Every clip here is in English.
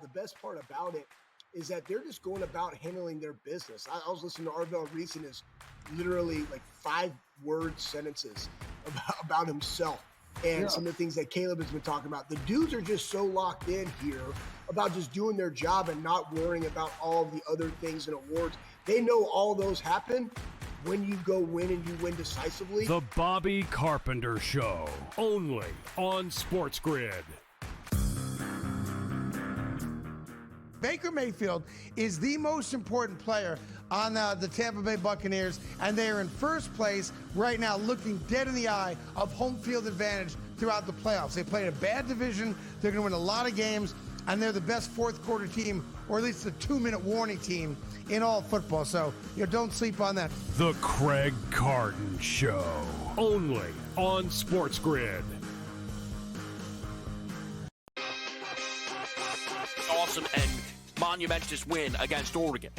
the best part about it is that they're just going about handling their business. I was listening to Arvell Reese and his literally like 5-word sentences about himself and some of the things that Caleb has been talking about. The dudes are just so locked in here about just doing their job and not worrying about all of the other things and awards. They know all those happen when you go win and you win decisively. The Bobby Carpenter Show, only on SportsGrid. Baker Mayfield is the most important player on the Tampa Bay Buccaneers, and they are in first place right now, looking dead in the eye of home field advantage throughout the playoffs. They played a bad division. They're going to win a lot of games, and they're the best fourth quarter team, or at least the 2-minute warning team in all football. So, don't sleep on that. The Craig Carton Show, only on SportsGrid. Awesome and monumentous win against Oregon.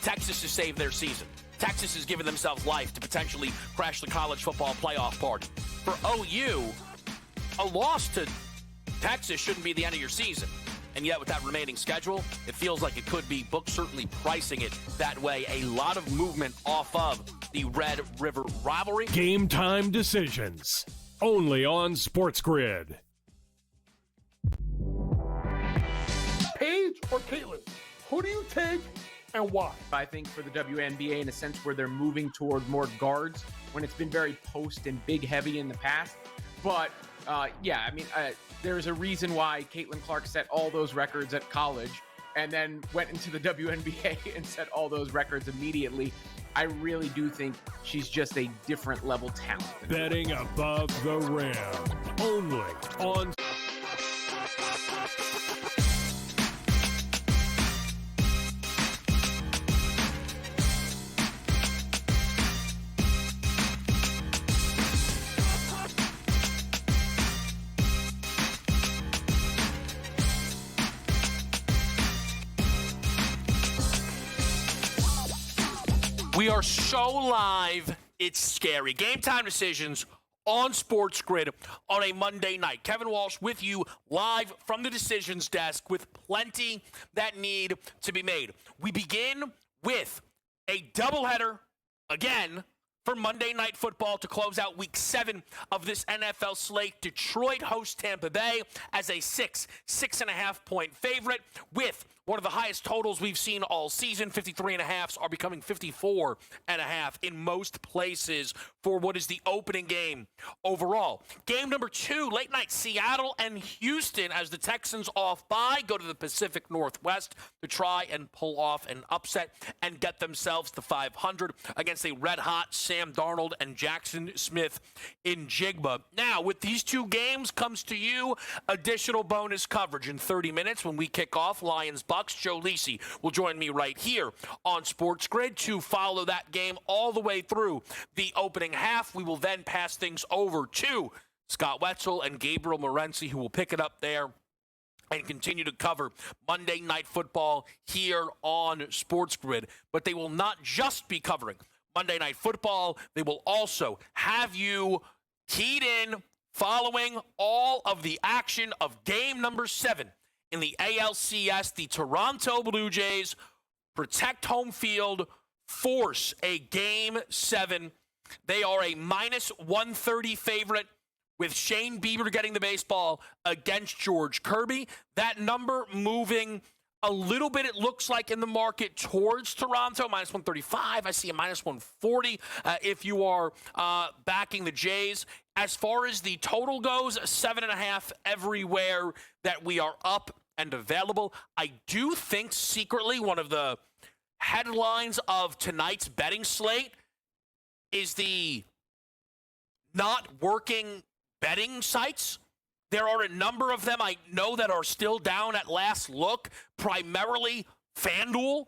Texas has saved their season. Texas has given themselves life to potentially crash the college football playoff party. For OU, a loss to Texas shouldn't be the end of your season. And yet with that remaining schedule, it feels like it could be. Books certainly pricing it that way. A lot of movement off of the Red River rivalry. Game time decisions, only on SportsGrid. Paige or Caitlin? Who do you take and why? I think for the WNBA, in a sense where they're moving toward more guards when it's been very post and big heavy in the past. But there's a reason why Caitlin Clark set all those records at college and then went into the WNBA and set all those records immediately. I really do think she's just a different level talent. Betting above the rim, only on We are so live, it's scary. Game time decisions on SportsGrid on a Monday night. Kevin Walsh with you live from the decisions desk with plenty that need to be made. We begin with a doubleheader again for Monday Night Football to close out Week 7 of this NFL slate. Detroit hosts Tampa Bay as a 6.5 point favorite with one of the highest totals we've seen all season. 53.5s are becoming 54.5 in most places for what is the opening game overall. Game number 2, late night, Seattle and Houston as the Texans off bye go to the Pacific Northwest to try and pull off an upset and get themselves to 500 against a red-hot Sam Darnold and Jackson Smith in Jigba. Now, with these two games comes to you additional bonus coverage in 30 minutes when we kick off Lions-Bucks. Joe Lisi will join me right here on SportsGrid to follow that game all the way through the opening half. We will then pass things over to Scott Wetzel and Gabriel Morency, who will pick it up there and continue to cover Monday Night Football here on SportsGrid. But they will not just be covering Monday Night Football. They will also have you keyed in following all of the action of game number 7 in the ALCS. The Toronto Blue Jays protect home field, force a Game 7. They are a minus 130 favorite with Shane Bieber getting the baseball against George Kirby. That number moving a little bit, it looks like, in the market towards Toronto, minus 135. I see a minus 140 if you are backing the Jays. As far as the total goes, 7.5 everywhere that we are up and available. I do think secretly one of the headlines of tonight's betting slate is the not working betting sites. There are a number of them I know that are still down at last look, primarily FanDuel,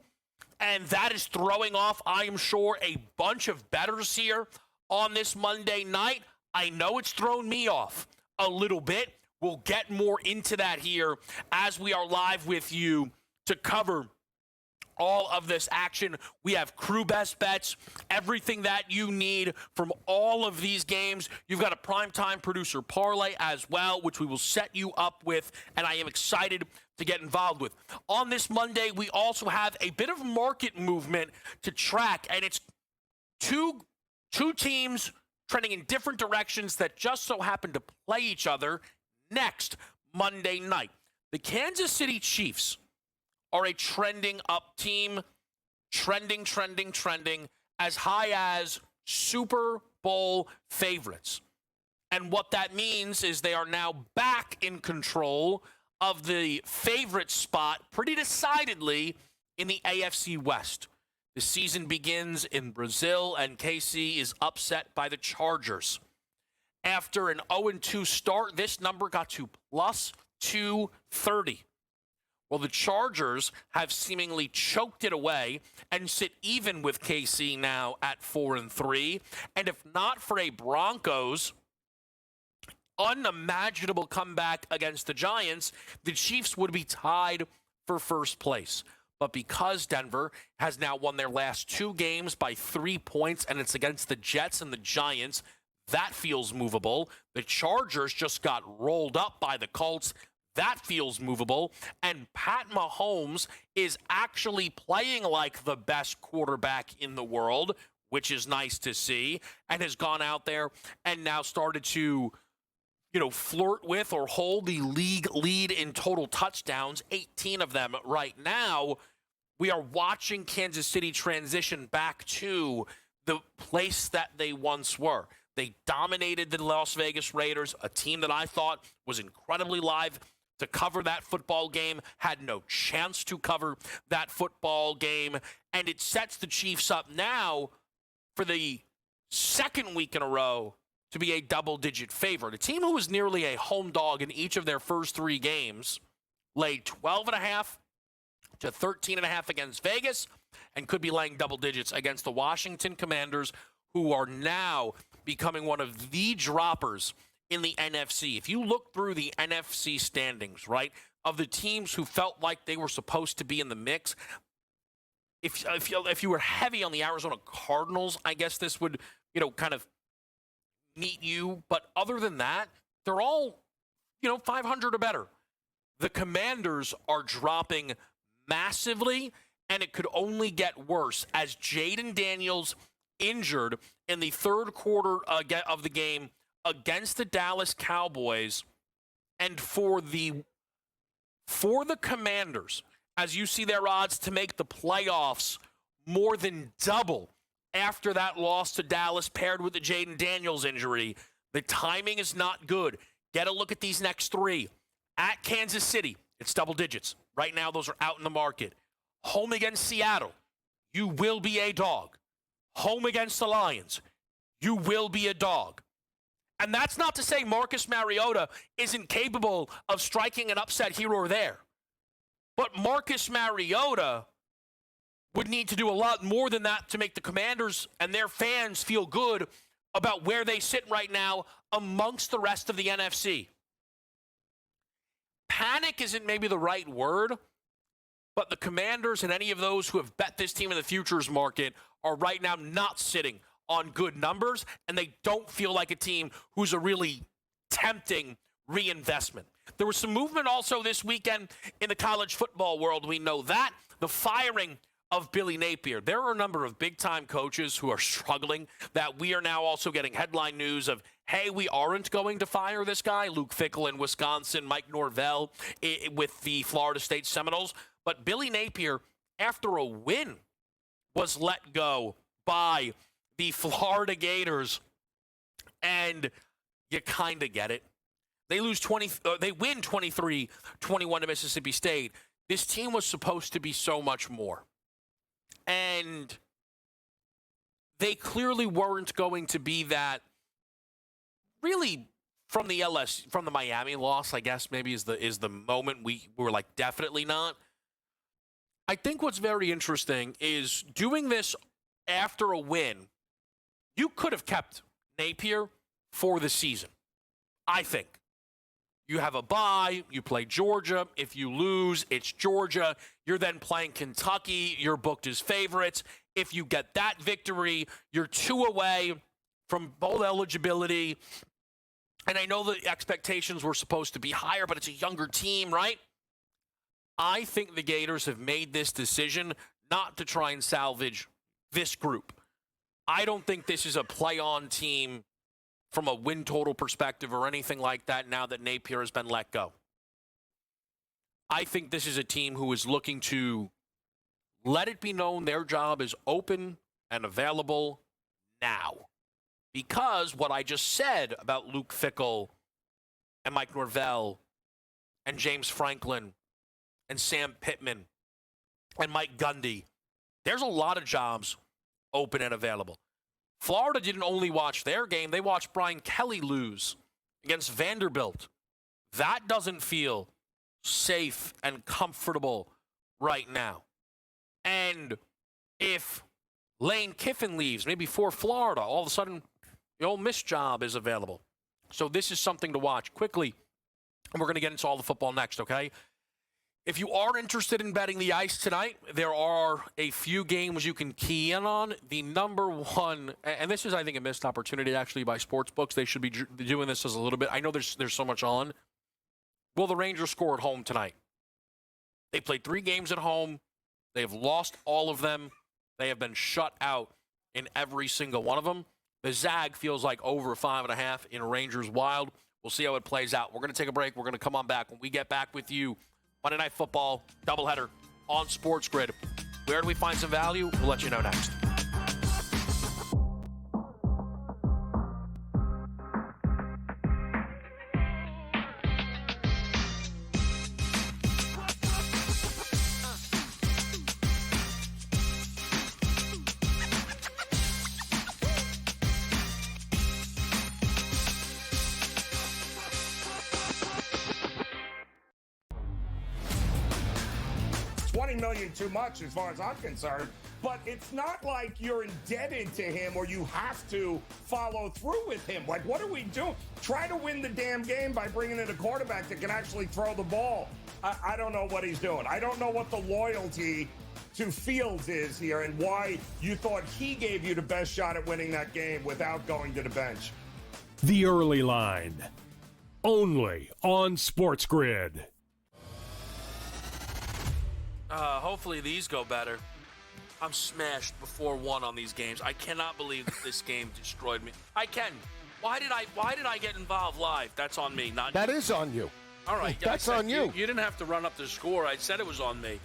and that is throwing off, I am sure, a bunch of bettors here on this Monday night. I know it's thrown me off a little bit. We'll get more into that here as we are live with you to cover all of this action. We have crew best bets, everything that you need from all of these games. You've got a primetime producer parlay as well, which we will set you up with, and I am excited to get involved with. On this Monday, we also have a bit of market movement to track, and it's two teams trending in different directions that just so happen to play each other next Monday night. The Kansas City Chiefs are a trending up team, trending, as high as Super Bowl favorites. And what that means is they are now back in control of the favorite spot pretty decidedly in the AFC West. The season begins in Brazil, and KC is upset by the Chargers. After an 0-2 start, this number got to plus 230. Well, the Chargers have seemingly choked it away and sit even with KC now at 4-3. And if not for a Broncos unimaginable comeback against the Giants, the Chiefs would be tied for first place. But because Denver has now won their last 2 games by 3 points, and it's against the Jets and the Giants, that feels movable. The Chargers just got rolled up by the Colts. That feels movable. And Pat Mahomes is actually playing like the best quarterback in the world, which is nice to see, and has gone out there and now started to, flirt with or hold the league lead in total touchdowns, 18 of them right now. We are watching Kansas City transition back to the place that they once were. They dominated the Las Vegas Raiders, a team that I thought was incredibly live to cover that football game, had no chance to cover that football game, and it sets the Chiefs up now for the second week in a row to be a double-digit favorite. A team who was nearly a home dog in each of their first 3 games laid 12.5 to 13.5 against Vegas and could be laying double digits against the Washington Commanders, who are now becoming one of the droppers in the NFC. If you look through the NFC standings, right, of the teams who felt like they were supposed to be in the mix, if you were heavy on the Arizona Cardinals, I guess this would, kind of meet you. But other than that, they're all, 500 or better. The Commanders are dropping massively, and it could only get worse as Jaden Daniels injured in the third quarter of the game against the Dallas Cowboys. And for the Commanders, as you see their odds to make the playoffs more than double after that loss to Dallas paired with the Jaden Daniels injury, the timing is not good. Get a look at these next 3. At Kansas City, it's double digits. Right now, those are out in the market. Home against Seattle, you will be a dog. Home against the Lions, you will be a dog. And that's not to say Marcus Mariota isn't capable of striking an upset here or there. But Marcus Mariota would need to do a lot more than that to make the Commanders and their fans feel good about where they sit right now amongst the rest of the NFC. Panic isn't maybe the right word, but the Commanders and any of those who have bet this team in the futures market are right now not sitting on good numbers, and they don't feel like a team who's a really tempting reinvestment. There was some movement also this weekend in the college football world. We know that. The firing of Billy Napier. There are a number of big-time coaches who are struggling that we are now also getting headline news of, hey, we aren't going to fire this guy. Luke Fickell in Wisconsin, Mike Norvell with the Florida State Seminoles. But Billy Napier, after a win, was let go by the Florida Gators. And you kind of get it. They win 23-21 to Mississippi State. This team was supposed to be so much more. And they clearly weren't going to be that. Really, from the Miami loss, I guess maybe is the moment we were like definitely not. I think what's very interesting is doing this after a win. You could have kept Napier for the season. I think You have a bye. You play Georgia. If you lose, it's Georgia. You're then playing Kentucky. You're booked as favorites. If you get that victory, you're 2 away from bowl eligibility. And I know the expectations were supposed to be higher, but it's a younger team, right? I think the Gators have made this decision not to try and salvage this group. I don't think this is a play-on team from a win total perspective or anything like that now that Napier has been let go. I think this is a team who is looking to let it be known their job is open and available now. Because what I just said about Luke Fickell and Mike Norvell and James Franklin and Sam Pittman and Mike Gundy, there's a lot of jobs open and available. Florida didn't only watch their game, they watched Brian Kelly lose against Vanderbilt. That doesn't feel safe and comfortable right now. And if Lane Kiffin leaves, maybe for Florida, all of a sudden the Ole Miss job is available. So this is something to watch quickly. And we're going to get into all the football next, okay? If you are interested in betting the ice tonight, there are a few games you can key in on. The number one, and this is, I think, a missed opportunity, actually, by sportsbooks. They should be doing this as a little bit. I know there's so much on. Will the Rangers score at home tonight? They played 3 games at home. They have lost all of them. They have been shut out in every single one of them. The Zag feels like over 5.5 in Rangers Wild. We'll see how it plays out. We're going to take a break. We're going to come on back. When we get back with you, Monday Night Football doubleheader on SportsGrid. Where do we find some value? We'll let you know next. $20 million too much as far as I'm concerned, but it's not like you're indebted to him or you have to follow through with him. Like, what are we doing? Try to win the damn game by bringing in a quarterback that can actually throw the ball. I don't know what he's doing. I don't know what the loyalty to Fields is here and why you thought he gave you the best shot at winning that game without going to the bench. The Early Line, only on SportsGrid. Hopefully these go better. I'm smashed before 1 on these games. I cannot believe that this game destroyed me. I can. Why did I get involved live? That's on me. Not That is on you. all right. That's on you. You didn't have to run up the score. I said it was on me.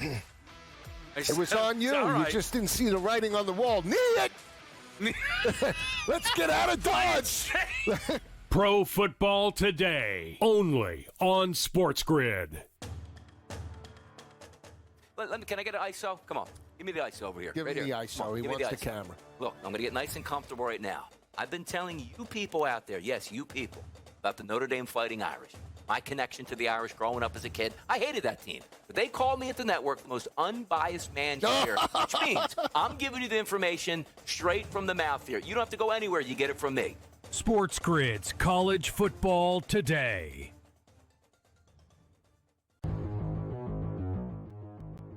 It was on you. All right. You just didn't see the writing on the wall. Knee it! Let's get out of Dodge! Pro Football Today, only on SportsGrid. Can I get an ISO? Come on. Give me the ISO over here. Give right me the here. ISO. He give me wants the ISO. camera. Look, I'm going to get nice and comfortable right now. I've been telling you people out there, yes, you people, about the Notre Dame Fighting Irish. My connection to the Irish growing up as a kid. I hated that team. But they called me at the network the most unbiased man here, which means I'm giving you the information straight from the mouth here. You don't have to go anywhere. You get it from me. SportsGrid's College Football Today.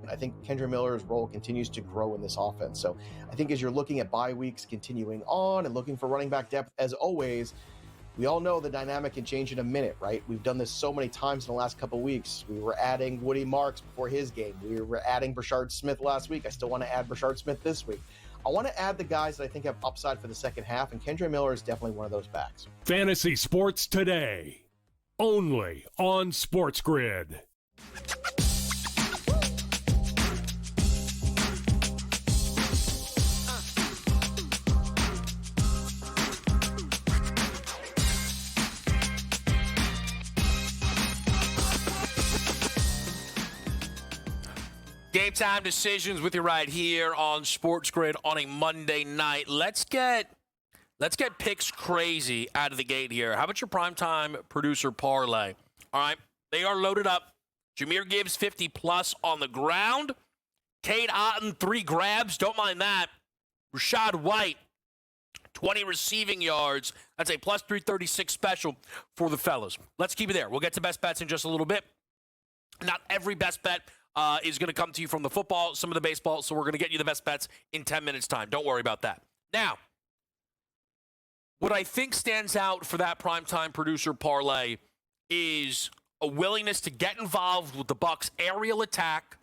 I think Kendre Miller's role continues to grow in this offense. So I think as you're looking at bye weeks continuing on and looking for running back depth, as always, we all know the dynamic can change in a minute, right? We've done this so many times in the last couple of weeks. We were adding Woody Marks before his game. We were adding Brashard Smith last week. I still want to add Brashard Smith this week. I want to add the guys that I think have upside for the second half, and Kendre Miller is definitely one of those backs. Fantasy Sports Today, only on SportsGrid. Game time decisions with you right here on SportsGrid on a Monday night. Let's get picks crazy out of the gate here. How about your primetime producer parlay? All right, they are loaded up. Jahmyr Gibbs 50+ on the ground. Cade Otton 3 grabs. Don't mind that. Rashad White 20 receiving yards. That's a plus 336 special for the fellas. Let's keep it there. We'll get to best bets in just a little bit. Not every best bet is going to come to you from the football, some of the baseball, so we're going to get you the best bets in 10 minutes' time. Don't worry about that. Now, what I think stands out for that primetime producer parlay is a willingness to get involved with the Bucs' aerial attack,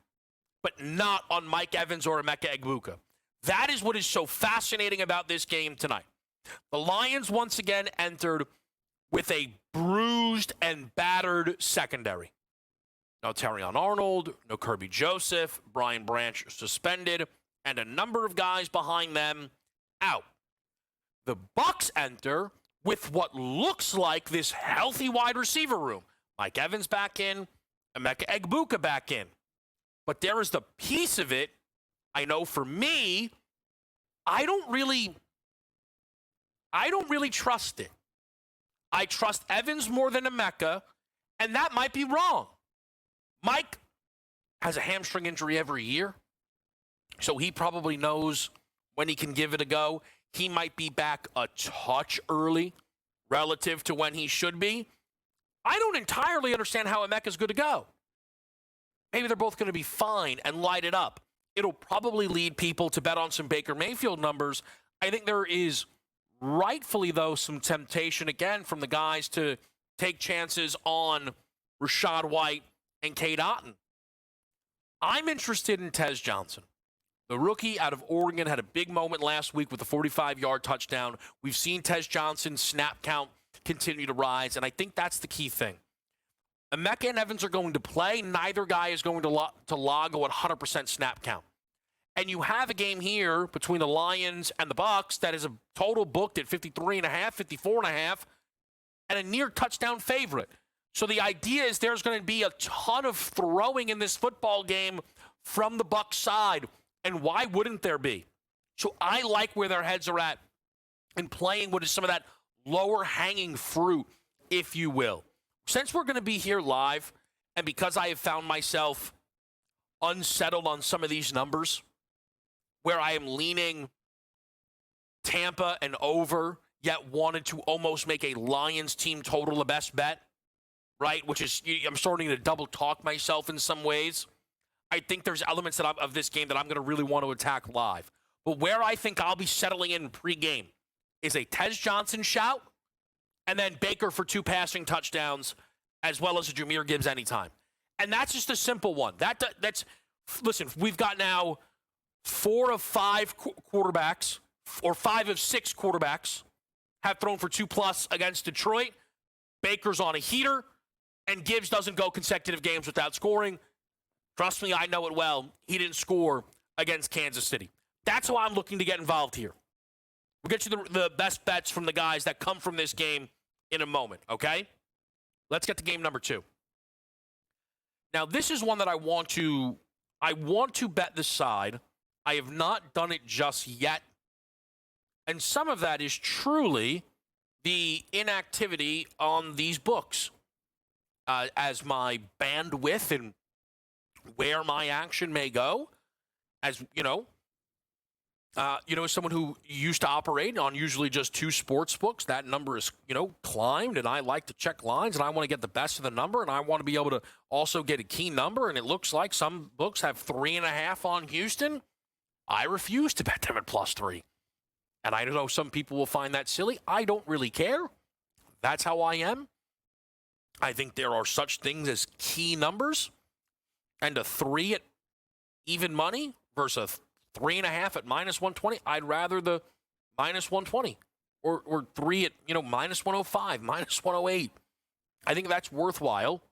but not on Mike Evans or Emeka Egbuka. That is what is so fascinating about this game tonight. The Lions once again entered with a bruised and battered secondary. No Terrion Arnold, no Kirby Joseph, Brian Branch suspended, and a number of guys behind them out. The Bucs enter with what looks like this healthy wide receiver room. Mike Evans back in, Emeka Egbuka back in. But there is the piece of it, I know for me, I don't really trust it. I trust Evans more than Emeka, and that might be wrong. Mike has a hamstring injury every year, so he probably knows when he can give it a go. He might be back a touch early relative to when he should be. I don't entirely understand how Emeka's good to go. Maybe they're both going to be fine and light it up. It'll probably lead people to bet on some Baker Mayfield numbers. I think there is rightfully, though, some temptation again from the guys to take chances on Rachaad White and Cade Otton. I'm interested in Tez Johnson. The rookie out of Oregon had a big moment last week with a 45-yard touchdown. We've seen Tez Johnson's snap count continue to rise, and I think that's the key thing. Emeka and Evans are going to play. Neither guy is going to log a 100% snap count. And you have a game here between the Lions and the Bucs that is a total booked at 53.5, 54.5, and a near touchdown favorite. So the idea is there's going to be a ton of throwing in this football game from the Bucs side. And why wouldn't there be? So I like where their heads are at in playing what is some of that lower hanging fruit, if you will. Since we're going to be here live, and because I have found myself unsettled on some of these numbers, where I am leaning Tampa and over, yet wanted to almost make a Lions team total the best bet, right? Which is, I'm starting to double talk myself in some ways. I think there's elements of this game that I'm going to really want to attack live. But where I think I'll be settling in pregame is a Tez Johnson shout, and then Baker for 2 passing touchdowns, as well as a Jahmyr Gibbs anytime. And that's just a simple one. That's listen, we've got now 4 of 5 quarterbacks, or 5 of 6 quarterbacks have thrown for 2+ against Detroit. Baker's on a heater, and Gibbs doesn't go consecutive games without scoring. Trust me, I know it well. He didn't score against Kansas City. That's why I'm looking to get involved here. We'll get you the best bets from the guys that come from this game in a moment, okay? Let's get to game number 2. Now, this is one that I want to bet this side. I have not done it just yet. And some of that is truly the inactivity on these books. As my bandwidth and where my action may go, as as someone who used to operate on usually just 2 sports books, that number is, climbed, and I like to check lines, and I want to get the best of the number, and I want to be able to also get a key number, and it looks like some books have 3.5 on Houston. I refuse to bet them at +3. And I know some people will find that silly. I don't really care. That's how I am. I think there are such things as key numbers. And a 3 at even money versus a 3.5 at -120. I'd rather the -120 or 3 at, -105, -108. I think that's worthwhile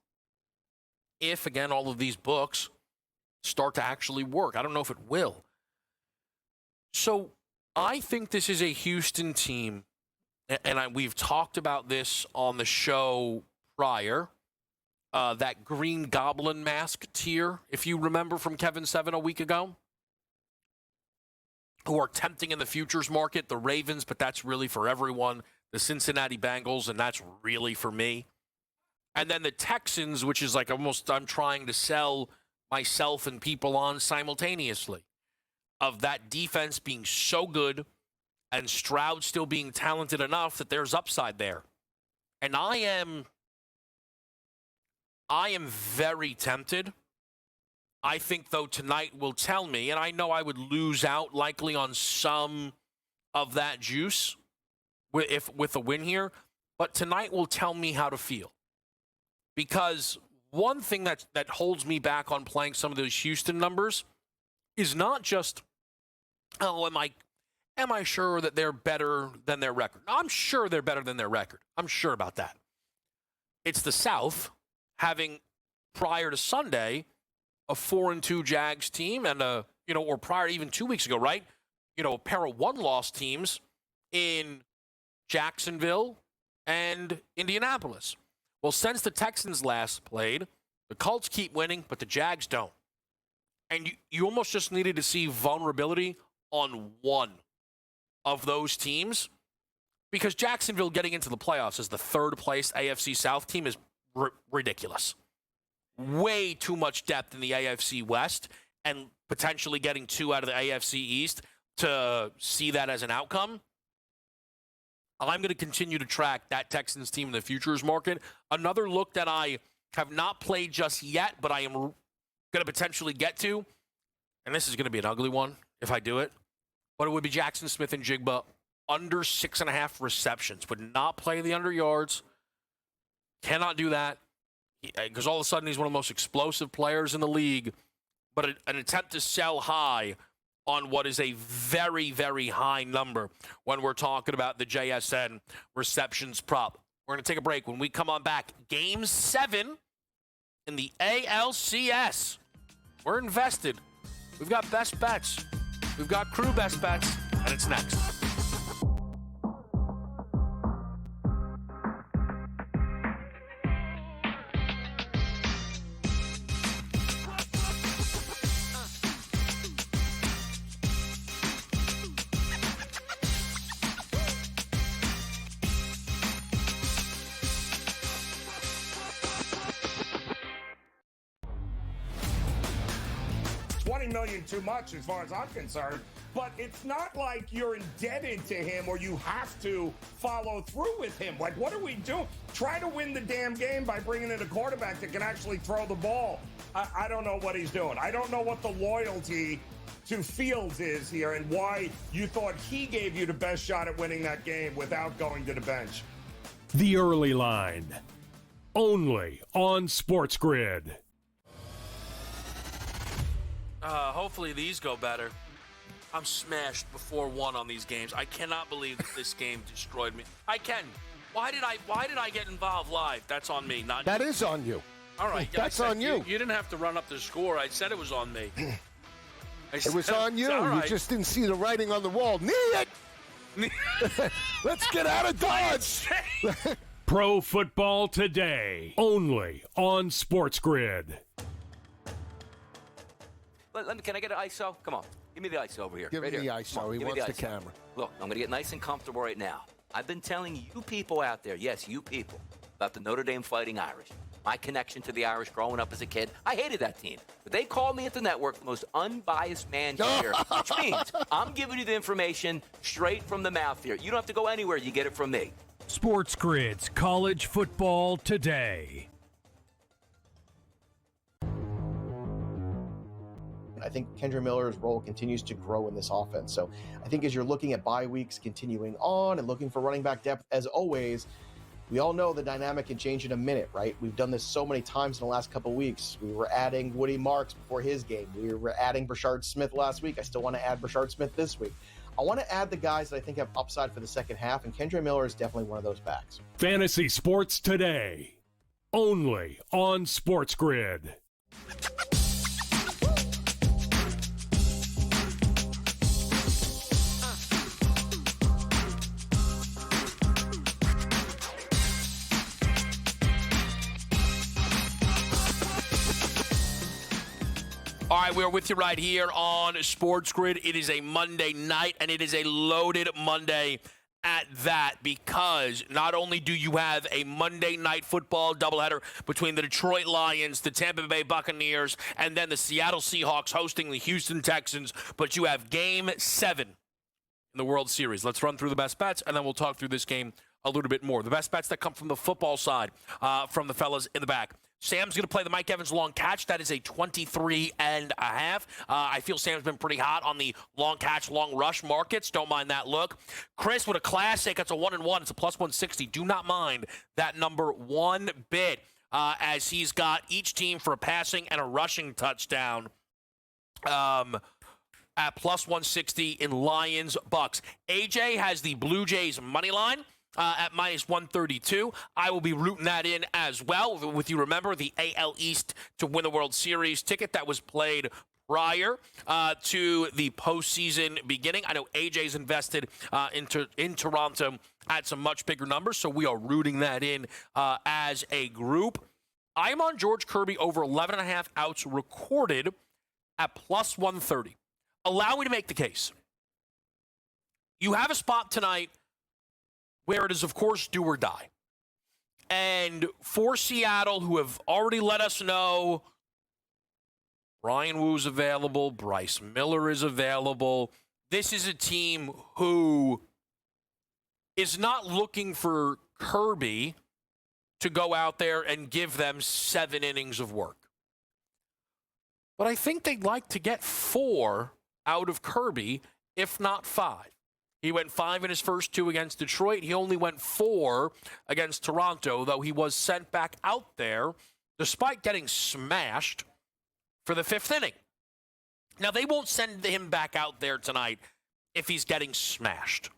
if, again, all of these books start to actually work. I don't know if it will. So I think this is a Houston team, and we've talked about this on the show prior. That Green Goblin mask tier, if you remember from Kevin 7 a week ago, who are tempting in the futures market, the Ravens, but that's really for everyone, the Cincinnati Bengals, and that's really for me. And then the Texans, which is like almost I'm trying to sell myself and people on simultaneously, of that defense being so good and Stroud still being talented enough that there's upside there. And I am very tempted. I think, though, tonight will tell me, and I know I would lose out likely on some of that juice with a win here, but tonight will tell me how to feel. Because one thing that holds me back on playing some of those Houston numbers is not just, oh, am I sure that they're better than their record? I'm sure they're better than their record. I'm sure about that. It's the South having, prior to Sunday, a 4-2 Jags team and or prior even 2 weeks ago, right? A pair of one-loss teams in Jacksonville and Indianapolis. Well, since the Texans last played, the Colts keep winning, but the Jags don't. And you almost just needed to see vulnerability on one of those teams, because Jacksonville getting into the playoffs as the third-place AFC South team is ridiculous. Way too much depth in the AFC West, and potentially getting 2 out of the AFC East to see that as an outcome. I'm going to continue to track that Texans team in the futures market. Another look that I have not played just yet, but I am going to potentially get to, and this is going to be an ugly one if I do it, but it would be Jackson Smith and Jigba under 6.5 receptions. Would not play the under yards. Cannot do that because all of a sudden he's one of the most explosive players in the league, but an attempt to sell high on what is a very, very high number when we're talking about the JSN receptions prop. We're going to take a break. When we come on back, Game 7 in the ALCS. We're invested. We've got best bets. We've got crew best bets, and it's next. $20 million too much as far as I'm concerned, but it's not like you're indebted to him or you have to follow through with him. Like, what are we doing? Try to win the damn game by bringing in a quarterback that can actually throw the ball. I don't know what he's doing. I don't know what the loyalty to Fields is here and why you thought he gave you the best shot at winning that game without going to the bench. The Early Line, only on SportsGrid. Hopefully these go better. I'm smashed before 1 on these games. I cannot believe that this game destroyed me. I can. Why did I get involved live? That's on me. Not that you. is on you. All right. That's on you. You didn't have to run up the score. I said it was on me. It was on you. Right. You just didn't see the writing on the wall. Knee it! Let's get out of Dodge! Pro Football Today, only on SportsGrid. Can I get an ISO? Come on. Give me the ISO over here. Give right me the here. ISO. He wants the camera. Look, I'm going to get nice and comfortable right now. I've been telling you people out there, yes, you people, about the Notre Dame Fighting Irish. My connection to the Irish growing up as a kid. I hated that team. But they called me at the network the most unbiased man here, which means I'm giving you the information straight from the mouth here. You don't have to go anywhere. You get it from me. SportsGrid's College Football Today. I think Kendra Miller's role continues to grow in this offense. So I think as you're looking at bye weeks continuing on and looking for running back depth, as always, we all know the dynamic can change in a minute, right? We've done this so many times in the last couple of weeks. We were adding Woody Marks before his game. We were adding Brashard Smith last week. I still want to add Brashard Smith this week. I want to add the guys that I think have upside for the second half, and Kendra Miller is definitely one of those backs. Fantasy Sports Today, only on SportsGrid. All right, we're with you right here on SportsGrid. It is a Monday night, and it is a loaded Monday at that, because not only do you have a Monday night football doubleheader between the Detroit Lions, the Tampa Bay Buccaneers, and then the Seattle Seahawks hosting the Houston Texans, but you have Game 7 in the World Series. Let's run through the best bets, and then we'll talk through this game a little bit more. The best bets that come from the football side, from the fellas in the back. Sam's going to play the Mike Evans long catch. That is a 23.5. I feel Sam's been pretty hot on the long catch, long rush markets. Don't mind that look. Chris with a classic. It's a 1-1. It's a plus 160. Do not mind that number one bit, as he's got each team for a passing and a rushing touchdown at plus 160 in Lions Bucks. AJ has the Blue Jays money line at minus 132. I will be rooting that in as well. With you, remember the AL East to win the World Series ticket that was played prior to the postseason beginning. I know AJ's invested in Toronto at some much bigger numbers, so we are rooting that in as a group. I'm on George Kirby over 11.5 outs recorded at plus 130. Allow me to make the case. You have a spot tonight where it is, of course, do or die. And for Seattle, who have already let us know Brian Woo's available, Bryce Miller is available, this is a team who is not looking for Kirby to go out there and give them 7 innings of work. But I think they'd like to get 4 out of Kirby, if not 5. He went 5 in his first 2 against Detroit. He only went 4 against Toronto, though he was sent back out there despite getting smashed for the 5th inning. Now, they won't send him back out there tonight if he's getting smashed.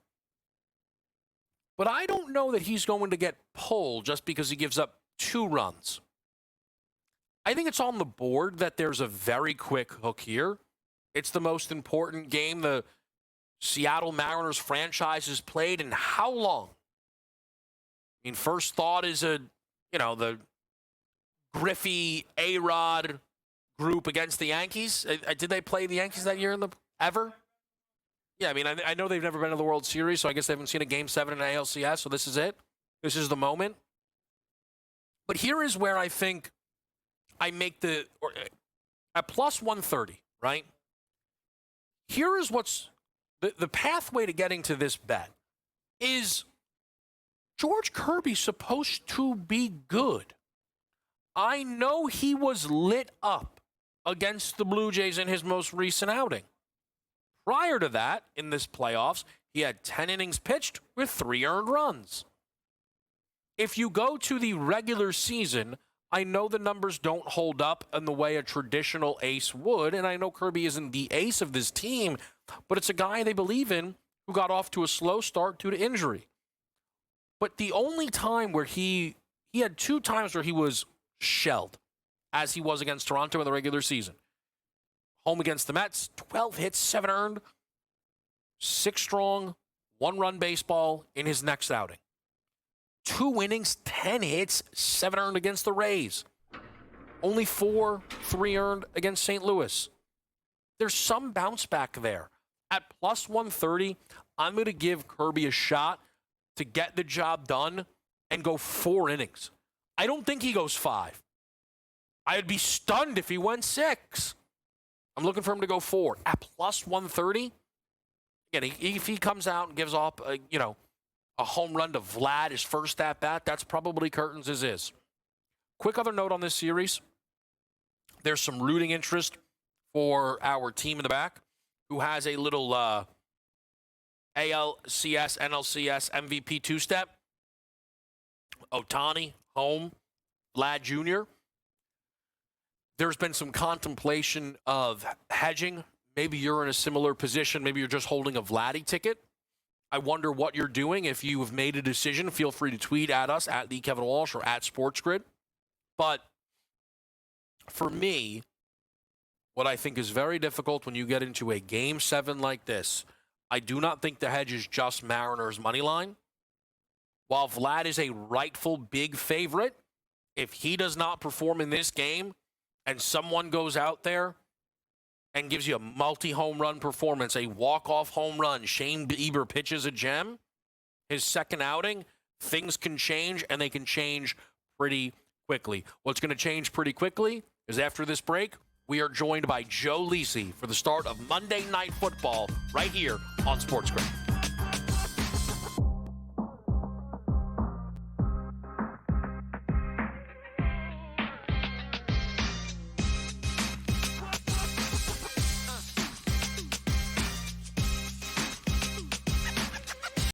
But I don't know that he's going to get pulled just because he gives up 2 runs. I think it's on the board that there's a very quick hook here. It's the most important game the Seattle Mariners franchise has played in how long? I mean, first thought is the Griffey, A-Rod group against the Yankees. Did they play the Yankees that year ever? Yeah, I mean, I know they've never been to the World Series, so I guess they haven't seen a Game 7 in ALCS, so this is it. This is the moment. But here is where I think I make at plus 130, right? Here is what's the pathway to getting to this bet is George Kirby supposed to be good. I know he was lit up against the Blue Jays in his most recent outing. Prior to that, in this playoffs, he had 10 innings pitched with 3 earned runs. If you go to the regular season, I know the numbers don't hold up in the way a traditional ace would, and I know Kirby isn't the ace of this team, but it's a guy they believe in who got off to a slow start due to injury. But the only time where he had 2 times where he was shelled, as he was against Toronto in the regular season. Home against the Mets, 12 hits, 7 earned, 6 strong, 1-run baseball in his next outing. 2 innings, 10 hits, 7 earned against the Rays. Only 4, 3 earned against St. Louis. There's some bounce back there. At plus 130, I'm going to give Kirby a shot to get the job done and go 4 innings. I don't think he goes 5. I'd be stunned if he went 6. I'm looking for him to go 4. At plus 130, again, if he comes out and gives up a home run to Vlad, his first at-bat, that's probably curtains as is. Quick other note on this series. There's some rooting interest for our team in the back who has a little ALCS, NLCS MVP 2-step. Ohtani, home, Vlad Jr. There's been some contemplation of hedging. Maybe you're in a similar position. Maybe you're just holding a Vladdy ticket. I wonder what you're doing. If you have made a decision, feel free to tweet at us, at the Kevin Walsh or at SportsGrid. But for me, what I think is very difficult when you get into a Game 7 like this, I do not think the hedge is just Mariners' money line. While Vlad is a rightful big favorite, if he does not perform in this game and someone goes out there and gives you a multi-home run performance, a walk-off home run, Shane Bieber pitches a gem, his second outing, things can change, and they can change pretty quickly. What's going to change pretty quickly is after this break, we are joined by Joe Lisi for the start of Monday Night Football right here on SportsGrid.